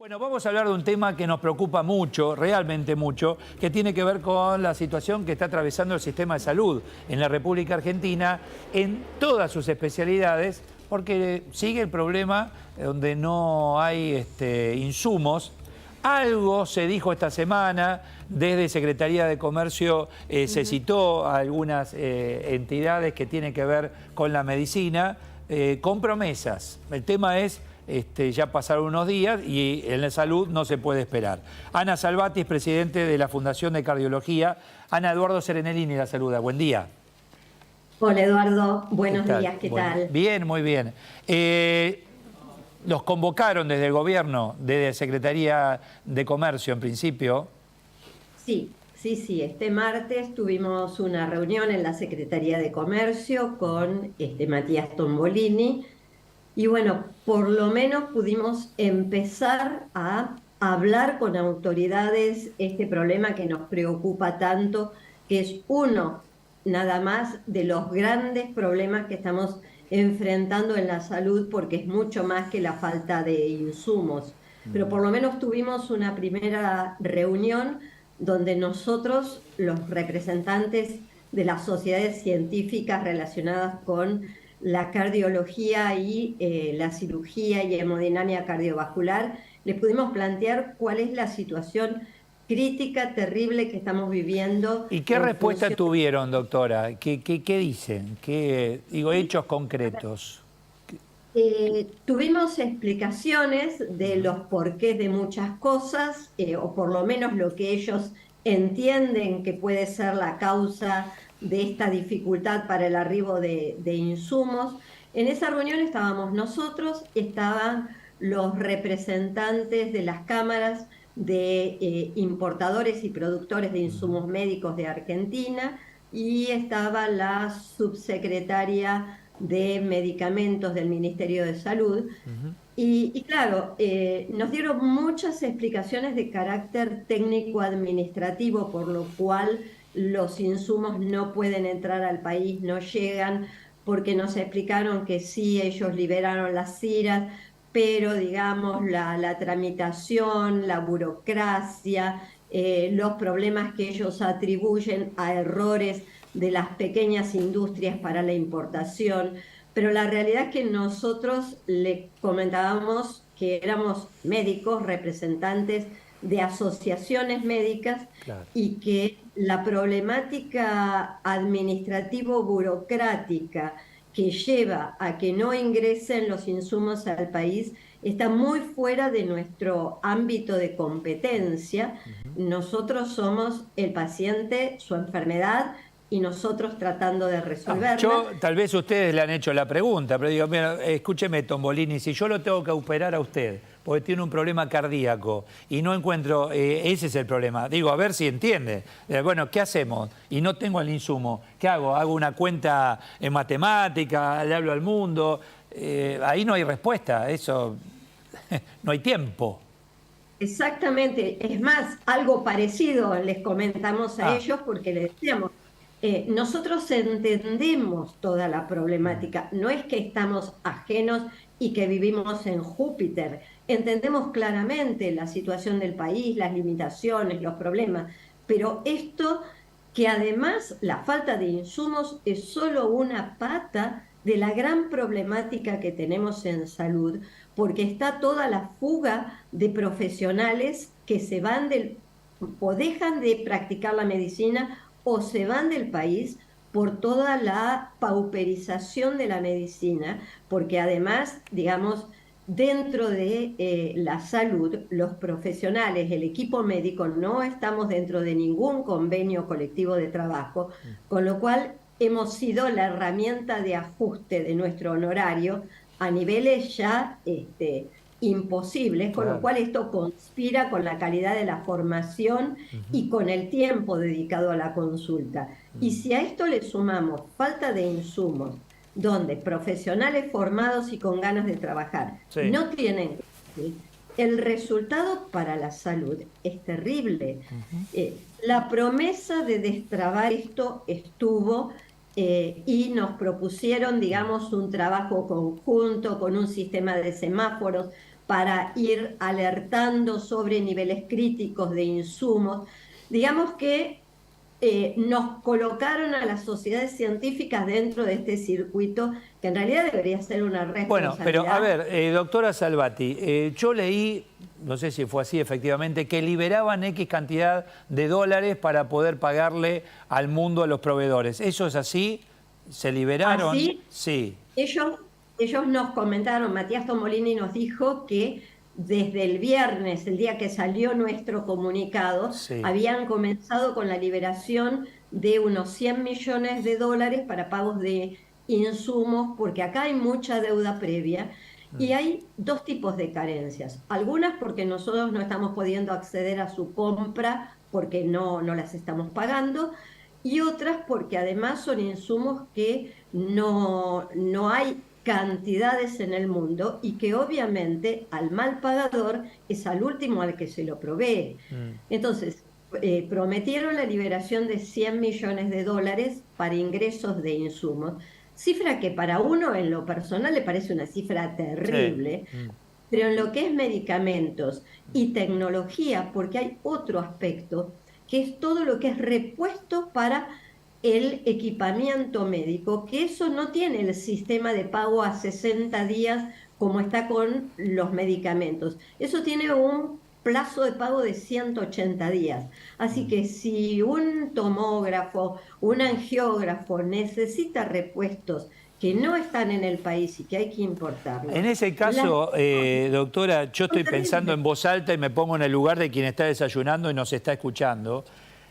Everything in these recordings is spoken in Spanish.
Bueno, vamos a hablar de un tema que nos preocupa mucho, realmente mucho, que tiene que ver con la situación que está atravesando el sistema de salud en la República Argentina en todas sus especialidades, porque sigue el problema donde no hay insumos. Algo se dijo esta semana, desde Secretaría de Comercio se citó a algunas entidades que tienen que ver con la medicina, con promesas. El tema es... ya pasaron unos días y en la salud no se puede esperar. Ana Salvati es presidente de la Fundación de Cardiología. Ana, Eduardo Serenellini la saluda. Buen día. Hola Eduardo, buenos ¿Qué tal? días, ¿qué Bueno, tal? bien, muy bien. Los convocaron desde el gobierno, desde Secretaría de Comercio en principio. Sí, este martes tuvimos una reunión en la Secretaría de Comercio con Matías Tombolini y bueno, por lo menos pudimos empezar a hablar con autoridades este problema que nos preocupa tanto, que es uno nada más de los grandes problemas que estamos enfrentando en la salud, porque es mucho más que la falta de insumos. Pero por lo menos tuvimos una primera reunión donde nosotros, los representantes de las sociedades científicas relacionadas con la cardiología y la cirugía y hemodinamia cardiovascular, les pudimos plantear cuál es la situación crítica, terrible que estamos viviendo ¿Y qué en respuesta función... tuvieron, doctora? ¿Qué dicen? Digo, hechos concretos. Tuvimos explicaciones de los porqués de muchas cosas, o por lo menos lo que ellos entienden que puede ser la causa de esta dificultad para el arribo de insumos. En esa reunión estábamos nosotros, estaban los representantes de las cámaras de importadores y productores de insumos médicos de Argentina, y estaba la subsecretaria de Medicamentos del Ministerio de Salud. Y claro, nos dieron muchas explicaciones de carácter técnico-administrativo, por lo cual los insumos no pueden entrar al país, no llegan, porque nos explicaron que sí, ellos liberaron las CIRAS, pero digamos la tramitación, la burocracia, los problemas que ellos atribuyen a errores de las pequeñas industrias para la importación. Pero la realidad es que nosotros le comentábamos que éramos médicos, representantes de asociaciones médicas, Claro. y que la problemática administrativo-burocrática que lleva a que no ingresen los insumos al país está muy fuera de nuestro ámbito de competencia. Nosotros somos el paciente, su enfermedad, y nosotros tratando de resolverla. Tal vez ustedes le han hecho la pregunta, pero digo, mira, escúcheme, Tombolini, si yo lo tengo que operar a usted porque tiene un problema cardíaco y no encuentro, ese es el problema. Digo, a ver si entiende. Bueno, ¿qué hacemos? Y no tengo el insumo. ¿Qué hago? ¿Hago una cuenta en matemática? ¿Le hablo al mundo? Ahí no hay respuesta, eso, no hay tiempo. Exactamente, es más, algo parecido les comentamos a Ah, ellos, porque les decíamos, nosotros entendemos toda la problemática, no es que estamos ajenos y que vivimos en Júpiter, entendemos claramente la situación del país, las limitaciones, los problemas, pero esto, que además la falta de insumos es solo una pata de la gran problemática que tenemos en salud, porque está toda la fuga de profesionales que se van o dejan de practicar la medicina o se van del país por toda la pauperización de la medicina, porque además, digamos, dentro de la salud, los profesionales, el equipo médico, no estamos dentro de ningún convenio colectivo de trabajo, con lo cual hemos sido la herramienta de ajuste de nuestro honorario a niveles ya imposibles, con lo claro. cual esto conspira con la calidad de la formación y con el tiempo dedicado a la consulta. Y si a esto le sumamos falta de insumos, donde profesionales formados y con ganas de trabajar Sí. no tienen, el resultado para la salud es terrible. La promesa de destrabar esto estuvo, y nos propusieron, digamos, un trabajo conjunto con un sistema de semáforos para ir alertando sobre niveles críticos de insumos. Digamos que nos colocaron a las sociedades científicas dentro de este circuito, que en realidad debería ser una Bueno, pero a responsabilidad. ver, doctora Salvati, yo leí, no sé si fue así efectivamente, que liberaban X cantidad de dólares para poder pagarle al mundo a los proveedores. ¿Eso es así? ¿Se liberaron? Así, Sí, ellos nos comentaron, Matías Tomolini nos dijo que desde el viernes, el día que salió nuestro comunicado, sí. habían comenzado con la liberación de unos 100 millones de dólares para pagos de insumos, porque acá hay mucha deuda previa y hay dos tipos de carencias. Algunas porque nosotros no estamos pudiendo acceder a su compra porque no las estamos pagando, y otras porque además son insumos que no hay cantidades en el mundo y que obviamente al mal pagador es al último al que se lo provee. Mm. Entonces, prometieron la liberación de 100 millones de dólares para ingresos de insumos, cifra que para uno en lo personal le parece una cifra Sí. terrible, Mm. pero en lo que es medicamentos y tecnología, porque hay otro aspecto, que es todo lo que es repuesto para el equipamiento médico, que eso no tiene el sistema de pago a 60 días como está con los medicamentos. Eso tiene un plazo de pago de 180 días. Así que si un tomógrafo, un angiógrafo necesita repuestos que no están en el país y que hay que importarlos, En ese las caso, doctora, yo son estoy pensando terribles. en voz alta y me pongo en el lugar de quien está desayunando y nos está escuchando.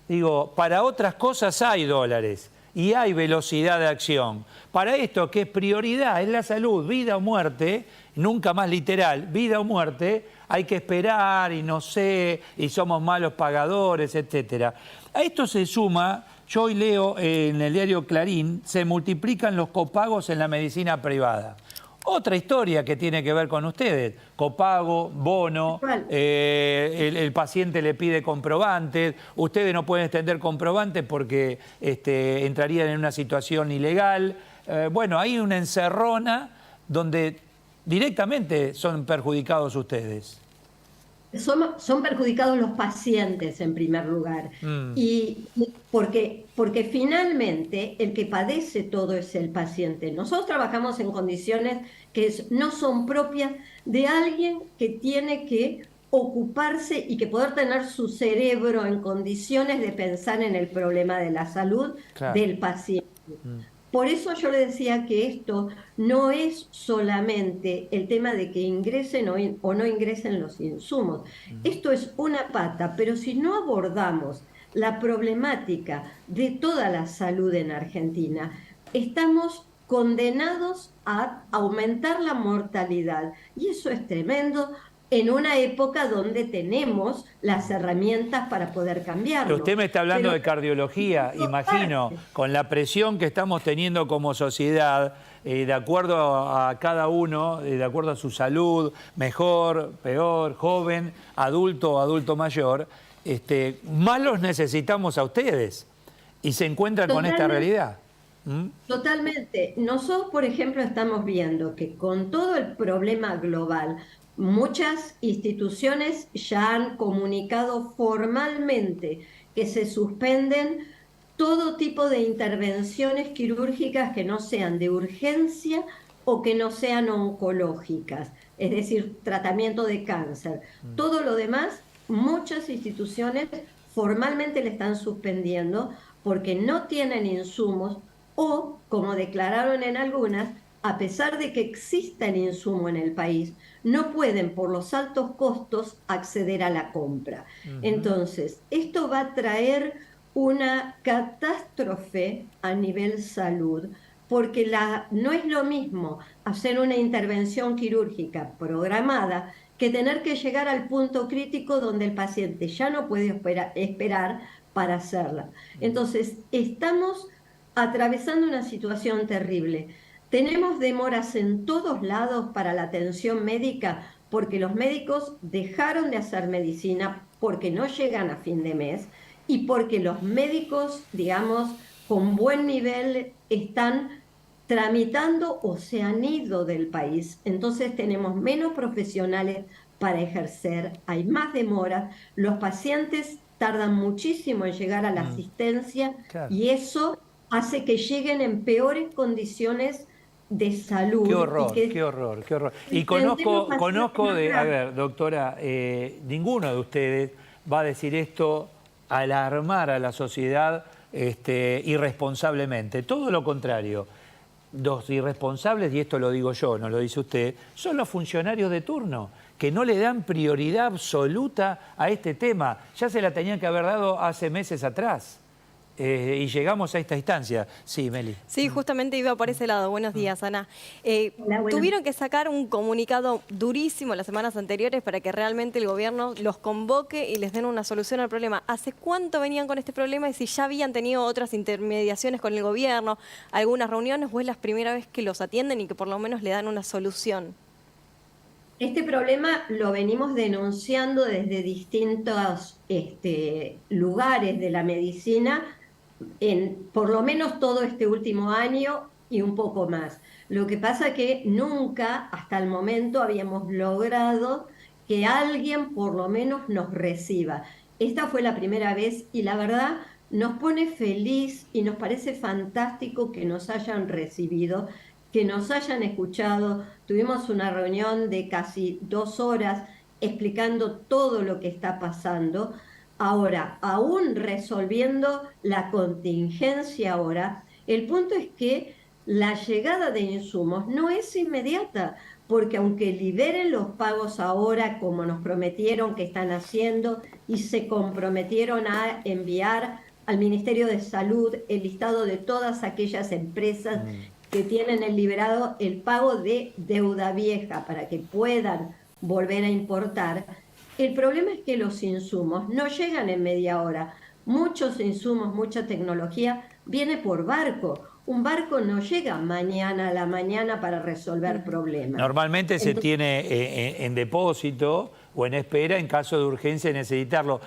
Digo, para otras cosas hay dólares y hay velocidad de acción. Para esto, que es prioridad, es la salud, vida o muerte, nunca más literal, vida o muerte, hay que esperar y no sé, y somos malos pagadores, etcétera. A esto se suma, yo hoy leo en el diario Clarín, se multiplican los copagos en la medicina privada. Otra historia que tiene que ver con ustedes, copago, bono, ¿Cuál? el paciente le pide comprobantes, ustedes no pueden extender comprobantes porque entrarían en una situación ilegal. Bueno, hay una encerrona donde directamente son perjudicados ustedes. Son perjudicados los pacientes en primer lugar, Mm, y porque finalmente el que padece todo es el paciente. Nosotros trabajamos en condiciones que no son propias de alguien que tiene que ocuparse y que poder tener su cerebro en condiciones de pensar en el problema de la salud claro. del paciente. Mm, Por eso yo le decía que esto no es solamente el tema de que ingresen o no ingresen los insumos. Esto es una pata, pero si no abordamos la problemática de toda la salud en Argentina, estamos condenados a aumentar la mortalidad. Y eso es tremendo en una época donde tenemos las herramientas para poder Pero cambiarlo. usted me está hablando Pero de cardiología, imagino, con la presión que estamos teniendo como sociedad, de acuerdo a cada uno, de acuerdo a su salud, mejor, peor, joven, adulto o adulto mayor, más los necesitamos a ustedes y se encuentran con esta totalmente. realidad. ¿Mm? Totalmente. Nosotros, por ejemplo, estamos viendo que con todo el problema global, muchas instituciones ya han comunicado formalmente que se suspenden todo tipo de intervenciones quirúrgicas que no sean de urgencia o que no sean oncológicas, es decir, tratamiento de cáncer. Todo lo demás, muchas instituciones formalmente le están suspendiendo porque no tienen insumos o, como declararon en algunas, a pesar de que exista el insumo en el país, no pueden por los altos costos acceder a la compra. Ujú. Entonces, esto va a traer una catástrofe a nivel salud, porque no es lo mismo hacer una intervención quirúrgica programada que tener que llegar al punto crítico donde el paciente ya no puede esperar para hacerla. Entonces, estamos atravesando una situación terrible. Tenemos demoras en todos lados para la atención médica porque los médicos dejaron de hacer medicina porque no llegan a fin de mes y porque los médicos, digamos, con buen nivel están tramitando o se han ido del país. Entonces tenemos menos profesionales para ejercer, hay más demoras, los pacientes tardan muchísimo en llegar a la Mm, asistencia claro. y eso hace que lleguen en peores condiciones de Qué salud y horror, qué que horror, qué horror. Y enfrentemos conozco pacientes de, a graves. ver, doctora, ninguno de ustedes va a decir esto alarmar a la sociedad irresponsablemente. Todo lo contrario. Los irresponsables, y esto lo digo yo, no lo dice usted, son los funcionarios de turno, que no le dan prioridad absoluta a este tema. Ya se la tenían que haber dado hace meses atrás. Y llegamos a esta instancia. Sí, Meli. Sí, justamente iba por ese lado. Buenos días, Ana. Hola, buenas. Tuvieron que sacar un comunicado durísimo las semanas anteriores para que realmente el gobierno los convoque y les den una solución al problema. ¿Hace cuánto venían con este problema y si ya habían tenido otras intermediaciones con el gobierno, algunas reuniones, o es la primera vez que los atienden y que por lo menos le dan una solución? Este problema lo venimos denunciando desde distintos lugares de la medicina, por lo menos todo este último año y un poco más. Lo que pasa que nunca hasta el momento habíamos logrado que alguien por lo menos nos reciba. Esta fue la primera vez y la verdad nos pone feliz y nos parece fantástico que nos hayan recibido, que nos hayan escuchado. Tuvimos una reunión de casi 2 horas explicando todo lo que está pasando. Ahora, aún resolviendo la contingencia ahora, el punto es que la llegada de insumos no es inmediata, porque aunque liberen los pagos ahora, como nos prometieron que están haciendo, y se comprometieron a enviar al Ministerio de Salud el listado de todas aquellas empresas que tienen el liberado el pago de deuda vieja para que puedan volver a importar. El problema es que los insumos no llegan en media hora. Muchos insumos, mucha tecnología viene por barco. Un barco no llega mañana a la mañana para resolver problemas. Normalmente se Entonces, tiene en depósito o en espera en caso de urgencia y necesitarlo.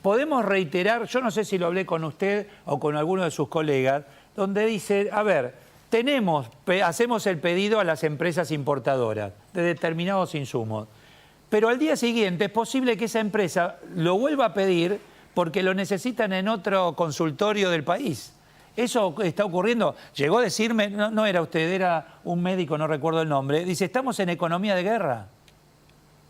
Podemos reiterar, yo no sé si lo hablé con usted o con alguno de sus colegas, donde dice, a ver, hacemos el pedido a las empresas importadoras de determinados insumos, pero al día siguiente es posible que esa empresa lo vuelva a pedir porque lo necesitan en otro consultorio del país. Eso está ocurriendo. Llegó a decirme, no era usted, era un médico, no recuerdo el nombre, dice, estamos en economía de guerra.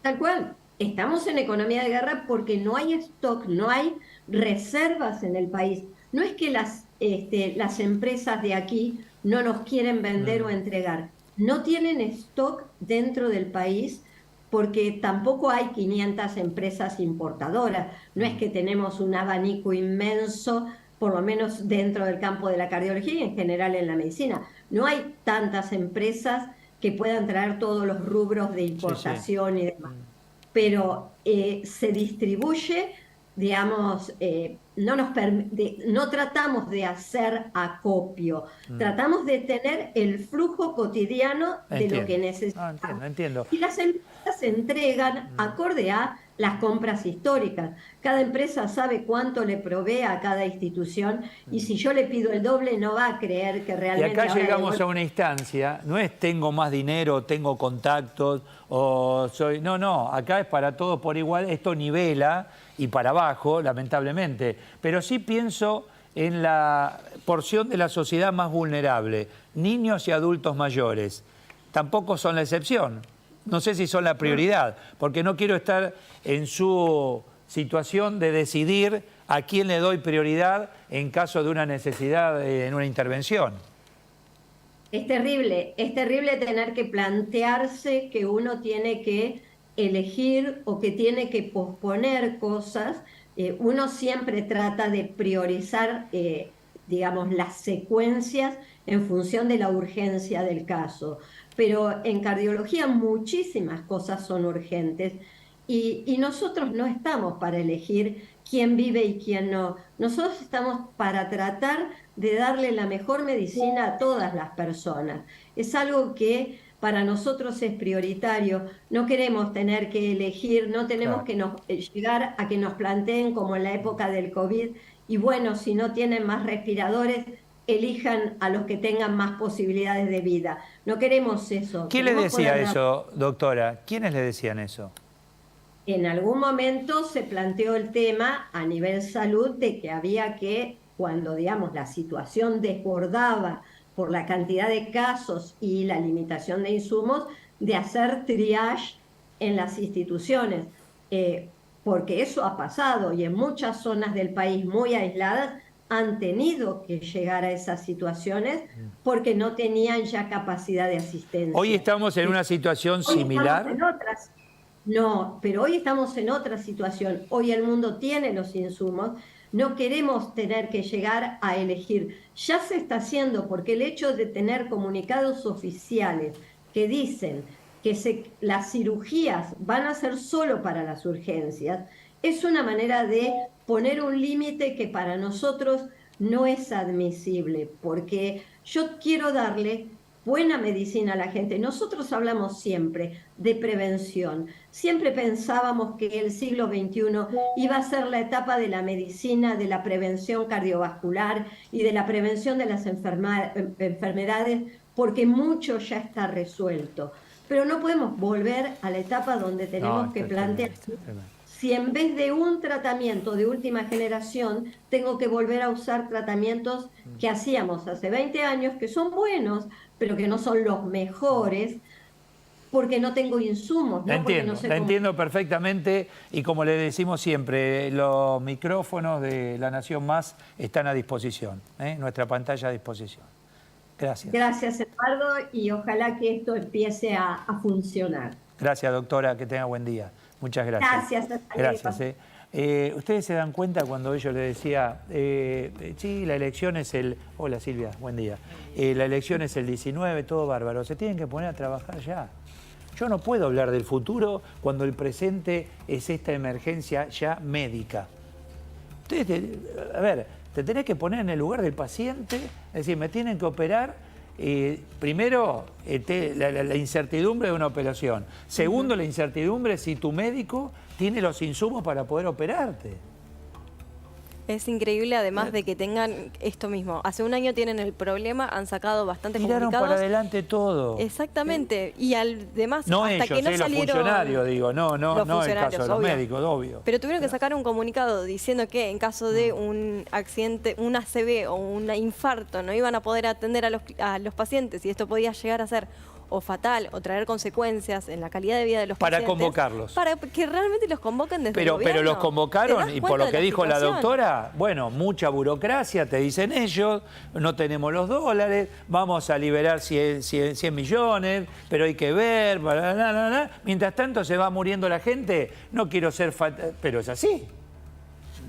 tal cual, estamos en economía de guerra porque no hay stock, no hay reservas en el país. No es que las empresas de aquí no nos quieren vender o entregar, no tienen stock dentro del país porque tampoco hay 500 empresas importadoras. No es que tenemos un abanico inmenso, por lo menos dentro del campo de la cardiología y en general en la medicina. No hay tantas empresas que puedan traer todos los rubros de Sí, sí. importación y demás. Pero se distribuye, digamos, no tratamos de hacer acopio, tratamos de tener el flujo cotidiano de lo que Entiendo. Ah, necesitamos. entiendo. Y las empresas se entregan acorde a las compras históricas. Cada empresa sabe cuánto le provee a cada institución y si yo le pido el doble no va a creer que Y realmente acá ahora de llegamos golpe. a una instancia, no es tengo más dinero, tengo contactos, o soy... No, no, acá es para todos por igual, esto nivela y para abajo, lamentablemente. Pero sí pienso en la porción de la sociedad más vulnerable, niños y adultos mayores. Tampoco son la excepción. No sé si son la prioridad, porque no quiero estar en su situación de decidir a quién le doy prioridad en caso de una necesidad en una intervención. Es terrible tener que plantearse que uno tiene que elegir o que tiene que posponer cosas. Uno siempre trata de priorizar, digamos, las secuencias en función de la urgencia del caso. Pero en cardiología muchísimas cosas son urgentes y nosotros no estamos para elegir quién vive y quién no. Nosotros estamos para tratar de darle la mejor medicina a todas las personas. Es algo que para nosotros es prioritario. No queremos tener que elegir, no tenemos Claro. que llegar a que nos planteen como en la época del COVID, y bueno, si no tienen más respiradores, elijan a los que tengan más posibilidades de vida. No queremos eso. ¿Quién le Queremos decía poder dar... eso, doctora? ¿Quiénes le decían eso? En algún momento se planteó el tema a nivel salud de que había que, cuando digamos la situación desbordaba por la cantidad de casos y la limitación de insumos, de hacer triage en las instituciones, porque eso ha pasado y en muchas zonas del país muy aisladas han tenido que llegar a esas situaciones porque no tenían ya capacidad de asistencia. Hoy estamos en una situación similar. No, pero hoy estamos en otra situación. Hoy el mundo tiene los insumos. No queremos tener que llegar a elegir. Ya se está haciendo porque el hecho de tener comunicados oficiales que dicen que las cirugías van a ser solo para las urgencias es una manera de poner un límite que para nosotros no es admisible, porque yo quiero darle buena medicina a la gente. Nosotros hablamos siempre de prevención. Siempre pensábamos que el siglo XXI iba a ser la etapa de la medicina, de la prevención cardiovascular y de la prevención de las enfermedades, porque mucho ya está resuelto. Pero no podemos volver a la etapa donde tenemos que plantear si en vez de un tratamiento de última generación, tengo que volver a usar tratamientos que hacíamos hace 20 años, que son buenos, pero que no son los mejores, porque no tengo insumos. La entiendo, la entiendo perfectamente, y como le decimos siempre, los micrófonos de La Nación Más están a disposición, nuestra pantalla a disposición. Gracias. Gracias, Eduardo, y ojalá que esto empiece a funcionar. Gracias, doctora, que tenga buen día. Muchas gracias. Gracias, hasta luego. Gracias. Ustedes se dan cuenta cuando yo les decía, sí, la elección es el... Hola Silvia, buen día. La elección es el 19, todo bárbaro. Se tienen que poner a trabajar ya. Yo no puedo hablar del futuro cuando el presente es esta emergencia ya médica. Ustedes, a ver, te tenés que poner en el lugar del paciente, es decir, me tienen que operar. Primero, la incertidumbre de una operación. Segundo, la incertidumbre si tu médico tiene los insumos para poder operarte. Es increíble, además de que tengan esto mismo. Hace un año tienen el problema, han sacado bastantes Tiraron comunicados. para adelante todo. Exactamente. Y además, no hasta ellos, que no los salieron... funcionarios, digo, no el caso de los médicos, obvio. Pero tuvieron que sacar un comunicado diciendo que en caso de un accidente, un ACV o un infarto, no iban a poder atender a los pacientes y esto podía llegar a ser o fatal o traer consecuencias en la calidad de vida de los pacientes. Para convocarlos. Para que realmente los convoquen desde el gobierno. Pero los convocaron y por lo que dijo la doctora, bueno, mucha burocracia, te dicen ellos, no tenemos los dólares, vamos a liberar 100 millones, pero hay que ver, mientras tanto se va muriendo la gente, no quiero ser fatal, pero es así.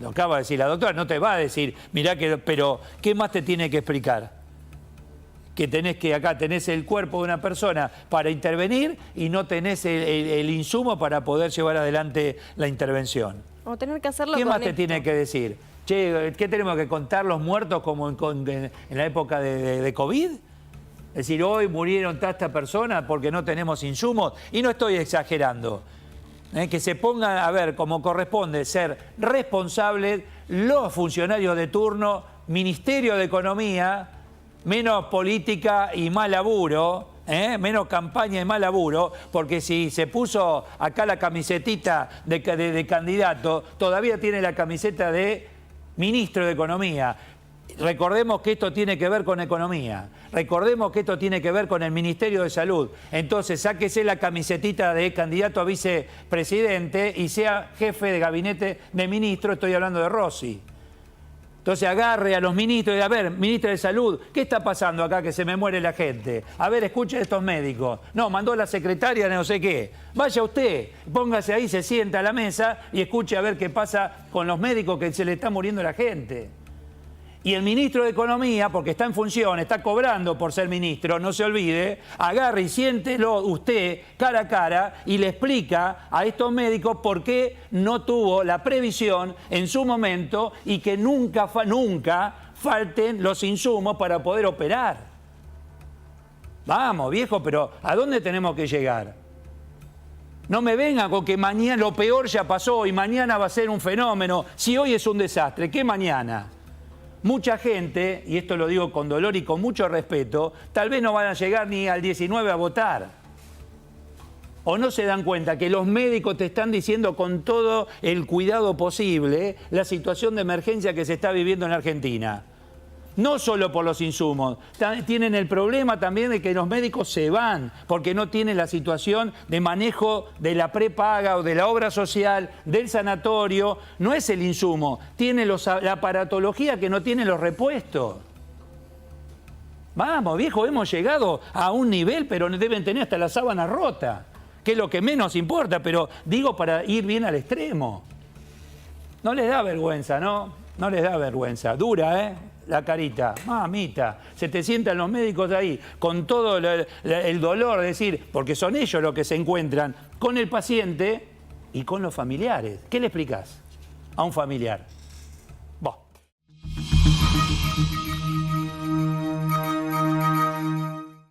Lo acaba de decir la doctora, no te va a decir, mirá que, pero ¿qué más te tiene que explicar? Que tenés que acá tenés el cuerpo de una persona para intervenir y no tenés el insumo para poder llevar adelante la intervención. O tener que hacerlo. ¿Qué con más te esto. tiene que decir? Che, ¿qué tenemos que contar los muertos como en la época de COVID? Es decir, hoy murieron tanta persona porque no tenemos insumos. Y no estoy exagerando. Que se pongan, a ver, como corresponde, ser responsables los funcionarios de turno, Ministerio de Economía, menos política y más laburo, menos campaña y más laburo, porque si se puso acá la camisetita de candidato, todavía tiene la camiseta de ministro de Economía. Recordemos que esto tiene que ver con economía, recordemos que esto tiene que ver con el Ministerio de Salud. Entonces, sáquese la camisetita de candidato a vicepresidente y sea jefe de gabinete de ministro, estoy hablando de Rossi. Entonces agarre a los ministros y a ver, ministro de Salud, ¿qué está pasando acá que se me muere la gente? A ver, escuche a estos médicos. No, mandó a la secretaria de no sé qué. Vaya usted, póngase ahí, se sienta a la mesa y escuche a ver qué pasa con los médicos que se le está muriendo la gente. Y el ministro de Economía, porque está en función, está cobrando por ser ministro, no se olvide, agarre y siéntelo usted cara a cara y le explica a estos médicos por qué no tuvo la previsión en su momento y que nunca falten los insumos para poder operar. Vamos, viejo, pero ¿a dónde tenemos que llegar? No me venga con que mañana lo peor ya pasó y mañana va a ser un fenómeno. Si hoy es un desastre, ¿qué mañana? mucha gente, y esto lo digo con dolor y con mucho respeto, tal vez no van a llegar ni al 19 a votar. ¿O no se dan cuenta que los médicos te están diciendo con todo el cuidado posible la situación de emergencia que se está viviendo en Argentina? No solo por los insumos, tienen el problema también de que los médicos se van porque no tienen la situación de manejo de la prepaga o de la obra social, del sanatorio. No es el insumo, tiene la aparatología que no tienen los repuestos. Vamos, viejo, hemos llegado a un nivel, pero deben tener hasta la sábana rota, que es lo que menos importa, pero digo para ir bien al extremo. No les da vergüenza, ¿no? No les da vergüenza. Dura, ¿eh? La carita, mamita, se te sientan los médicos ahí con todo el dolor, es decir, porque son ellos los que se encuentran con el paciente y con los familiares. ¿Qué le explicás a un familiar?